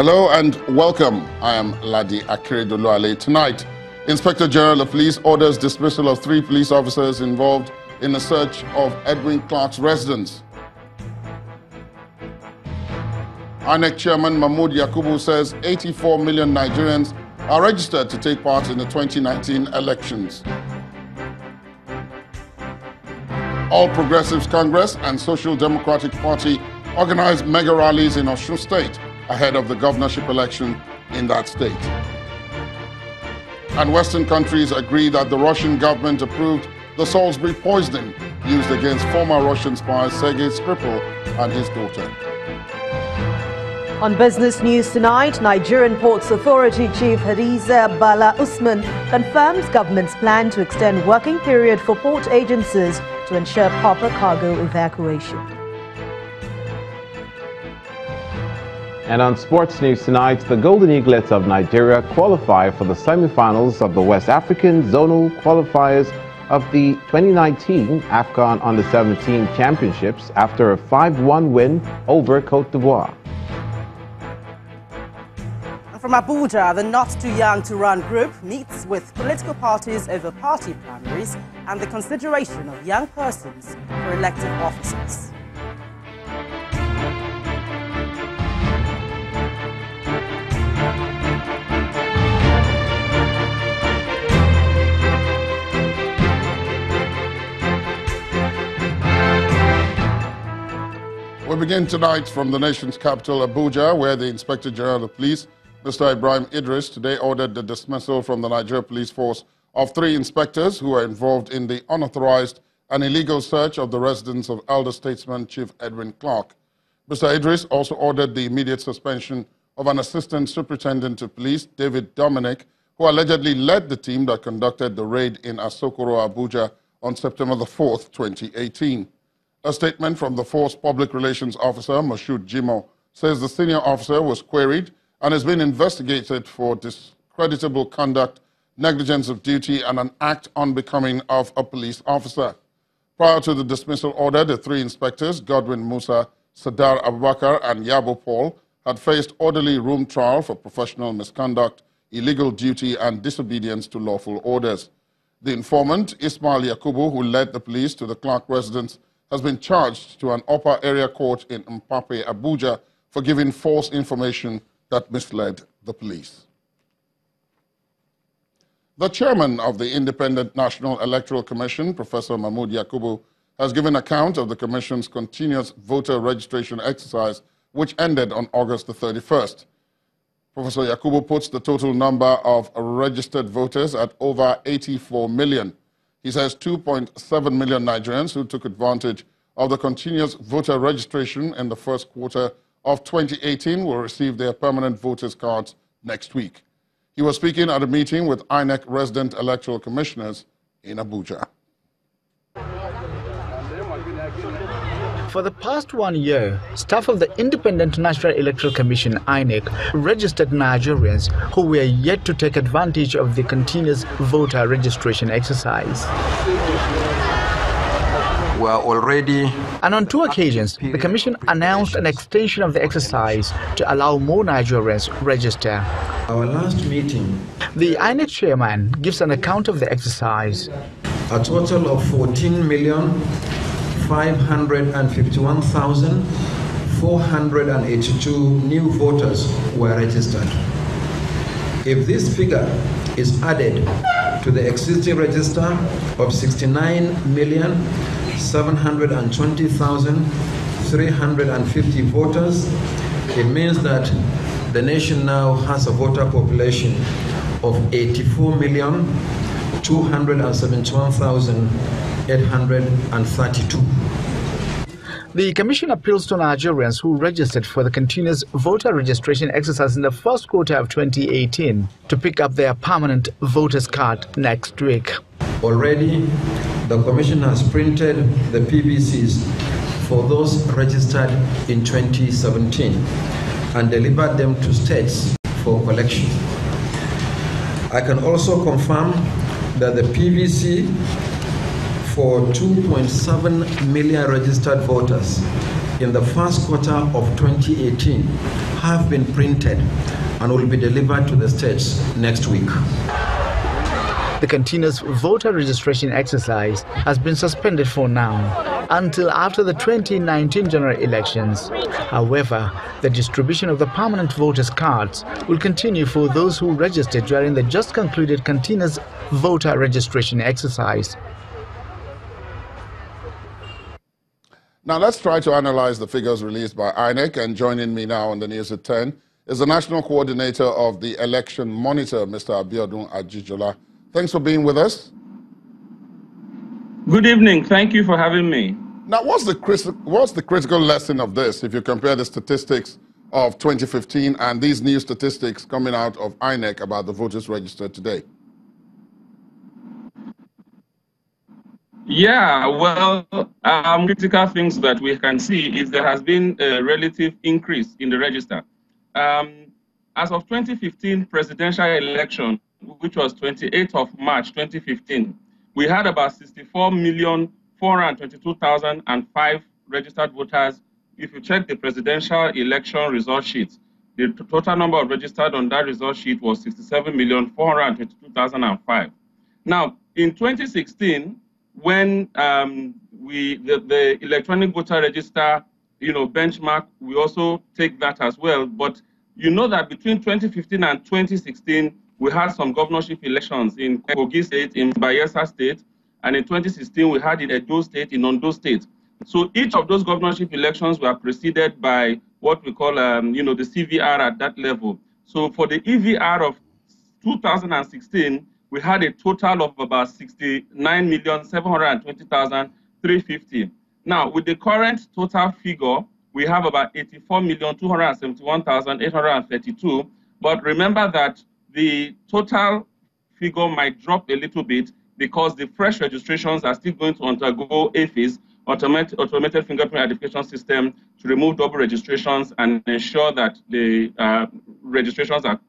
Hello and welcome. I am Ladi Akeredoluale. Tonight, Inspector General of Police orders dismissal of 3 police officers involved in the search of Edwin Clark's residence. INEC Chairman Mahmood Yakubu says 84 million Nigerians are registered to take part in the 2019 elections. All Progressives Congress and Social Democratic Party organized mega rallies in Osun State ahead of the governorship election in that state. And Western countries agree that the Russian government approved the Salisbury poisoning used against former Russian spy Sergei Skripal and his daughter. On business news tonight, Nigerian Ports Authority Chief Hadiza Bala Usman confirms government's plan to extend working period for port agencies to ensure proper cargo evacuation. And on sports news tonight, the Golden Eaglets of Nigeria qualify for the semi-finals of the West African Zonal Qualifiers of the 2019 AFCON Under-17 Championships after a 5-1 win over Cote d'Ivoire. From Abuja, the Not Too Young to Run group meets with political parties over party primaries and the consideration of young persons for elected offices. We begin tonight from the nation's capital, Abuja, where the Inspector General of Police, Mr. Ibrahim Idris, today ordered the dismissal from the Nigeria Police Force of 3 inspectors who were involved in the unauthorized and illegal search of the residence of elder statesman Chief Edwin Clark. Mr. Idris also ordered the immediate suspension of an assistant superintendent of police, David Dominic, who allegedly led the team that conducted the raid in Asokoro, Abuja on September the 4th, 2018. A statement from the Force Public Relations Officer, Moshood Jimo, says the senior officer was queried and has been investigated for discreditable conduct, negligence of duty, and an act unbecoming of a police officer. Prior to the dismissal order, the 3 inspectors, Godwin Musa, Sadar Abubakar, and Yabo Paul, had faced orderly room trial for professional misconduct, illegal duty, and disobedience to lawful orders. The informant, Ismail Yakubu, who led the police to the Clark residence, has been charged to an upper area court in Mpape, Abuja, for giving false information that misled the police. The chairman of the Independent National Electoral Commission, Professor Mahmood Yakubu, has given account of the commission's continuous voter registration exercise, which ended on August the 31st. Professor Yakubu puts the total number of registered voters at over 84 million. He says 2.7 million Nigerians who took advantage of the continuous voter registration in the first quarter of 2018 will receive their permanent voters' cards next week. He was speaking at a meeting with INEC resident electoral commissioners in Abuja. For the past 1 year, staff of the Independent National Electoral Commission, INEC, registered Nigerians who were yet to take advantage of the continuous voter registration exercise. We are already... And on 2 occasions, the Commission announced an extension of the exercise to allow more Nigerians register. Our last meeting, the INEC chairman gives an account of the exercise. A total of 14,551,482 new voters were registered. If this figure is added to the existing register of 69,720,350 voters, it means that the nation now has a voter population of 84,271,832. The Commission appeals to Nigerians who registered for the continuous voter registration exercise in the first quarter of 2018 to pick up their permanent voters' card next week. Already, the Commission has printed the PVCs for those registered in 2017 and delivered them to states for collection. I can also confirm that the PVC for 2.7 million registered voters in the first quarter of 2018 have been printed and will be delivered to the states next week. The continuous voter registration exercise has been suspended for now until after the 2019 general elections. However, the distribution of the permanent voters' cards will continue for those who registered during the just concluded continuous voter registration exercise. Now let's try to analyze the figures released by INEC, and joining me now on the news at 10 is the National Coordinator of the Election Monitor, Mr. Abiodun Ajijola. Thanks for being with us. Good evening. Thank you for having me. Now, what's the critical lesson of this if you compare the statistics of 2015 and these new statistics coming out of INEC about the voters registered today? Yeah, well, critical things that we can see is there has been a relative increase in the register. As of 2015 presidential election, which was 28th of March 2015, we had about 64,422,005 registered voters. If you check the presidential election result sheet, the total number of registered on that result sheet was 67,422,005. Now, in 2016, when the electronic voter register, benchmark, we also take that as well. But you know that between 2015 and 2016, we had some governorship elections in Kogi State, in Bayelsa State, and in 2016, we had in Edo State, in Ondo State. So each of those governorship elections were preceded by what we call, the CVR at that level. So for the EVR of 2016, we had a total of about 69,720,350. Now, with the current total figure, we have about 84,271,832. But remember that the total figure might drop a little bit because the fresh registrations are still going to undergo AFIS, automated fingerprint identification system, to remove double registrations and ensure that the registrations have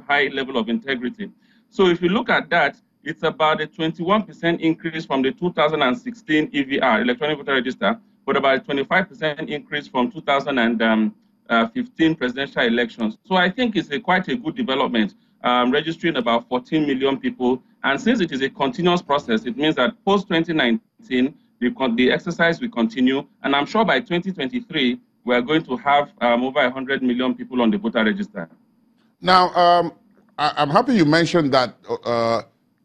high level of integrity. So if you look at that, it's about a 21% increase from the 2016 EVR, electronic voter register, but about a 25% increase from 2015 presidential elections. So I think it's quite a good development, registering about 14 million people. And since it is a continuous process, it means that post-2019, the exercise will continue. And I'm sure by 2023, we're going to have over 100 million people on the voter register. Now, I'm happy you mentioned that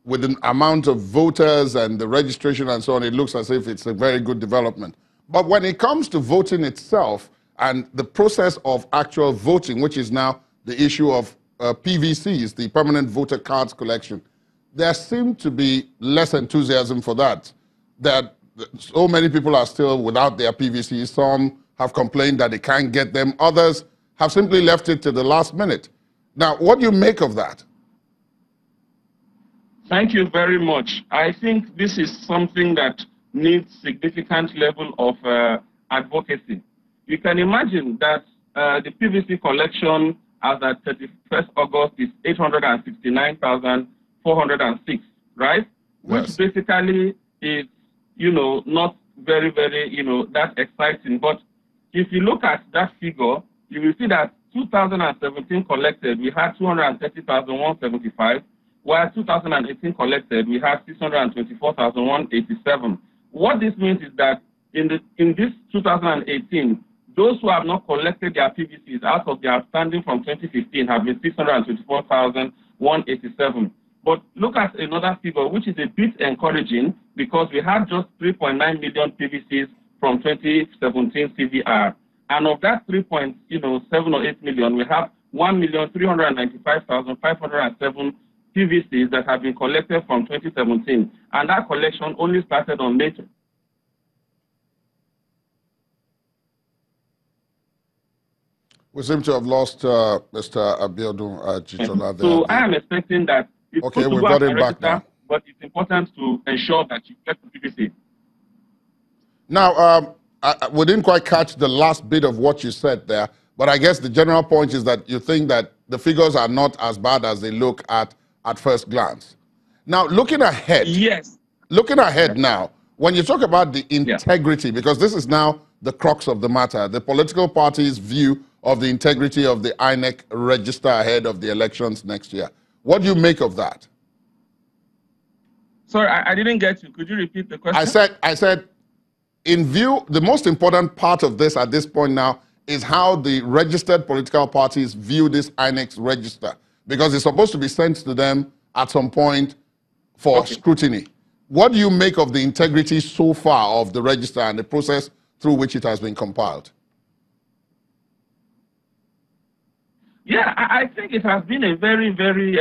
with the amount of voters and the registration and so on, it looks as if it's a very good development. But when it comes to voting itself and the process of actual voting, which is now the issue of PVCs, the permanent voter cards collection, there seemed to be less enthusiasm for that. That so many people are still without their PVCs. Some have complained that they can't get them. Others have simply left it to the last minute. Now, what do you make of that? Thank you very much. I think this is something that needs significant level of advocacy. You can imagine that the PVC collection as at 31st August is 869,406, right? Yes. Which basically is, not very, very, that exciting. But if you look at that figure, you will see that 2017 collected, we had 230,175, while 2018 collected, we had 624,187. What this means is that in this 2018, those who have not collected their PVCs out of their outstanding from 2015 have been 624,187. But look at another figure, which is a bit encouraging, because we had just 3.9 million PVCs from 2017 CVR. And of that 3.7 or 8 million, we have 1,395,507 PVCs that have been collected from 2017. And that collection only started on May. We seem to have lost Mr. Abiodun Ajijola there. So I am expecting that it's okay, we've got him back now. But it's important to ensure that you get the PVC. Now, we didn't quite catch the last bit of what you said there, but I guess the general point is that you think that the figures are not as bad as they look at first glance. Now, looking ahead. Yes. Looking ahead now, when you talk about the integrity, because this is now the crux of the matter, the political party's view of the integrity of the INEC register ahead of the elections next year. What do you make of that? Sorry, I didn't get you. Could you repeat the question? I said, in view, the most important part of this at this point now is how the registered political parties view this INEC register, because it's supposed to be sent to them at some point for scrutiny. What do you make of the integrity so far of the register and the process through which it has been compiled? Yeah, I think it has been a very, very,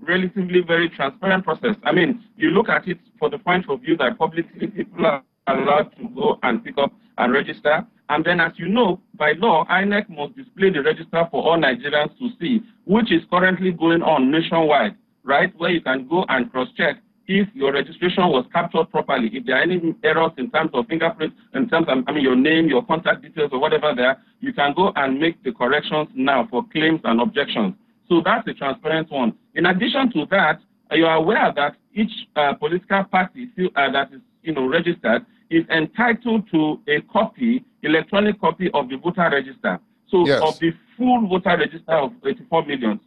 relatively very transparent process. I mean, you look at it for the point of view that publicly people are allowed to go and pick up and register. And then, as you know, by law, INEC must display the register for all Nigerians to see, which is currently going on nationwide, right? Where you can go and cross-check if your registration was captured properly, if there are any errors in terms of fingerprints, in terms of, your name, your contact details, or whatever there, you can go and make the corrections now for claims and objections. So that's a transparent one. In addition to that, you are aware that each political party that is registered is entitled to a copy, electronic copy of the voter register. So of the full voter register of 84 million.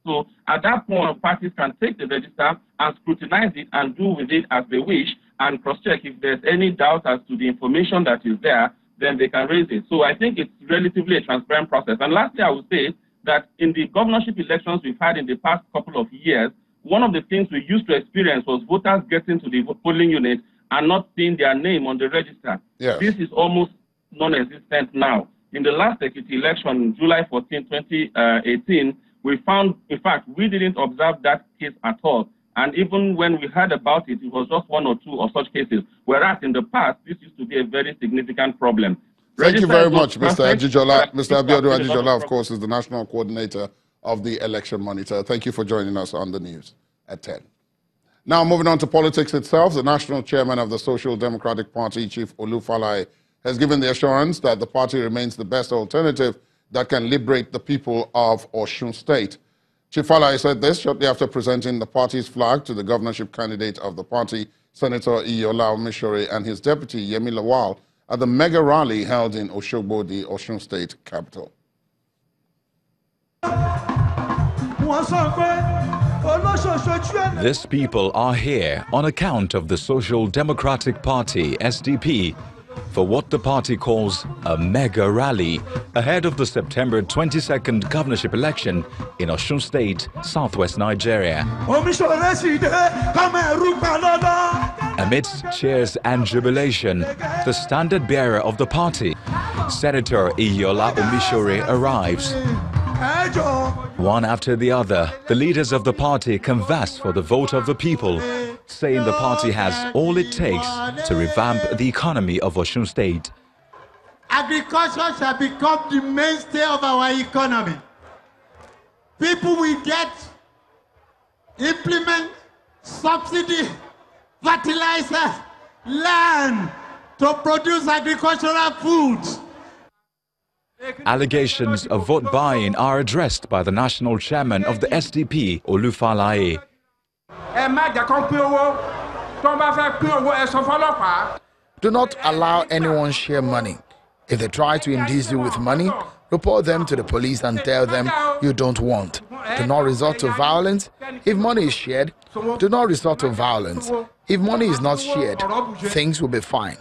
So at that point, parties can take the register and scrutinize it and do with it as they wish and cross-check. If there's any doubt as to the information that is there, then they can raise it. So I think it's relatively a transparent process. And lastly, I would say that in the governorship elections we've had in the past couple of years, one of the things we used to experience was voters getting to the polling unit and not seeing their name on the register. Yes. This is almost non-existent now. In the last election, July 14, 2018, we found, in fact, we didn't observe that case at all. And even when we heard about it, it was just one or two of such cases. Whereas in the past, this used to be a very significant problem. Thank you very much, Mr. Ajijola. Mr. Abiodun Ajijola, of course, is the national coordinator of the Election Monitor. Thank you for joining us on the news at 10. Now, moving on to politics itself, the national chairman of the Social Democratic Party, Chief Olufalaye, has given the assurance that the party remains the best alternative that can liberate the people of Osun State. Chief Falaye said this shortly after presenting the party's flag to the governorship candidate of the party, Senator Iyola Omishore, and his deputy, Yemi Lawal, at the mega rally held in Osogbo, the Osun State capital. These people are here on account of the Social Democratic Party, SDP, for what the party calls a mega rally ahead of the September 22nd governorship election in Osun State, southwest Nigeria. Amidst cheers and jubilation, the standard bearer of the party, Senator Iyola Omishore, arrives. One after the other, the leaders of the party canvass for the vote of the people, saying the party has all it takes to revamp the economy of Osun State. Agriculture shall become the mainstay of our economy. People will get implement, subsidy, fertilizer, land to produce agricultural foods. Allegations of vote buying are addressed by the national chairman of the SDP, Olufalaye. Do not allow anyone share money. If they try to induce you with money, report them to the police and tell them you don't want. Do not resort to violence. If money is shared, do not resort to violence. If money is not shared, things will be fine.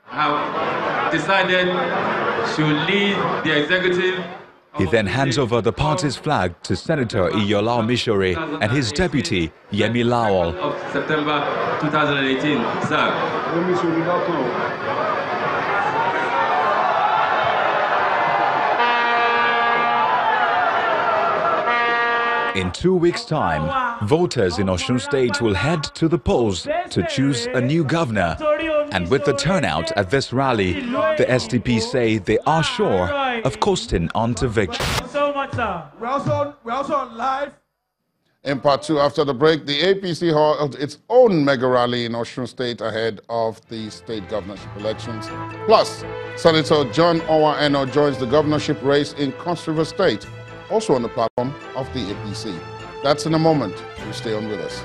I've decided to lead the executive. He then hands over the party's flag to Senator Iyola Omishore and his deputy, Yemi Lawal. Of September 2018, sir. In 2 weeks' time, voters in Osun State will head to the polls to choose a new governor. And with the turnout at this rally, the SDP say they are sure of coasting on to victory. So much, sir. We're also on live. In part two, after the break, the APC held its own mega rally in Osun State ahead of the state governorship elections. Plus, Senator John Owa-Eno joins the governorship race in Cross River State, also on the platform of the APC. That's in a moment. You stay on with us.